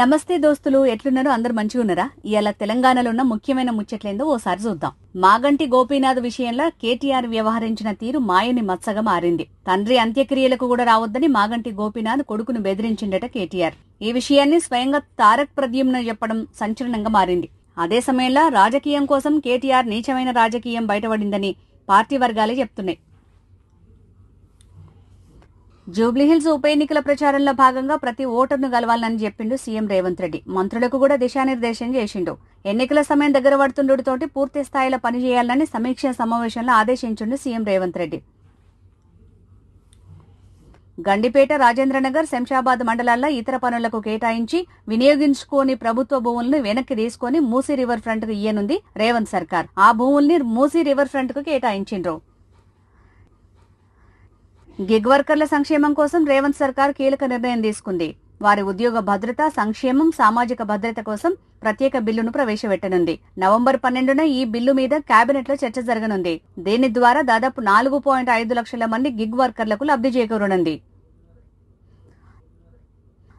నమస్తే దోస్తులు, ఎట్లున్నారు? అందరు మంచిగా ఉన్నారా? ఇవాళ తెలంగాణలో ఉన్న ముఖ్యమైన ముచ్చట్లేందో ఓసారి చూద్దాం. మాగంటి గోపీనాథ్ విషయంలో కేటీఆర్ వ్యవహరించిన తీరు మాయని మచ్చగా మారింది. తండ్రి అంత్యక్రియలకు కూడా రావద్దని మాగంటి గోపీనాథ్ కొడుకును బెదిరించిండట కేటీఆర్. ఈ విషయాన్ని స్వయంగా తారక్ ప్రద్యుమ్న చెప్పడం సంచలనంగా మారింది. అదే సమయంలో రాజకీయం కోసం కేటీఆర్ నీచమైన రాజకీయం బయటపడిందని పార్టీ వర్గాలే చెప్తున్నాయి. జూబ్లీహిల్స్ ఉప ఎన్నికల ప్రచారంలో భాగంగా ప్రతి ఓటర్ను గెలవాలని చెప్పిండు సీఎం రేవంత్ రెడ్డి. మంత్రులకు కూడా దిశానిర్దేశం చేసిండు. ఎన్నికల సమయం దగ్గర పడుతుండటంతో పూర్తి స్థాయిలో పనిచేయాలని సమీక్షా సమావేశంలో ఆదేశించిండు సీఎం రేవంత్ రెడ్డి. గండిపేట, రాజేంద్రనగర్, శంషాబాద్ మండలాల్లో ఇతర పనులకు కేటాయించి వినియోగించుకోని ప్రభుత్వ భూములను వెనక్కి తీసుకుని మూసీ రివర్ ఫ్రంట్ కు ఇయ్యనుంది రేవంత్ సర్కార్. ఆ భూముల్ని మూసీ రివర్ ఫ్రంట్ కు కేటాయించిండ్రు. గిగ్ వర్కర్ల సంక్షేమం కోసం రేవంత్ సర్కార్ కీలక నిర్ణయం తీసుకుంది. వారి ఉద్యోగ భద్రత, సంక్షేమం, సామాజిక భద్రత కోసం ప్రత్యేక బిల్లును ప్రవేశపెట్టనుంది. నవంబర్ 12న ఈ బిల్లు మీద కేబినెట్ లో చర్చ జరగనుంది. దీని ద్వారా దాదాపు 4.5 లక్షల మంది గిగ్ వర్కర్లకు లబ్ధి చేకూరనుంది.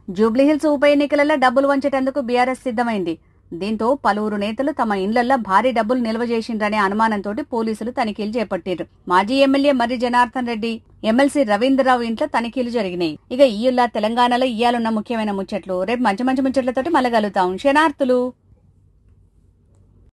జూబ్లీహిల్స్ ఉప ఎన్నికలలో డబ్బులు వంచేటందుకు బీఆర్ఎస్ సిద్దమైంది. దీంతో పలువురు నేతలు తమ ఇండ్లల్లో భారీ డబ్బులు నిల్వ చేసిండ్రనే అనుమానంతో పోలీసులు తనిఖీలు చేపట్టారు. మాజీ ఎమ్మెల్యే మర్రి జనార్దన్ రెడ్డి, ఎమ్మెల్సీ రవీంద్రరావు ఇంట్లో తనిఖీలు జరిగినాయి. ఇక ఈయుల్లా తెలంగాణలో ఇయ్యాలున్న ముఖ్యమైన ముచ్చట్లు. రేపు మంచి మంచి ముచ్చట్లతోటి మళ్ళీ కలుగుతాం. శనార్థులు.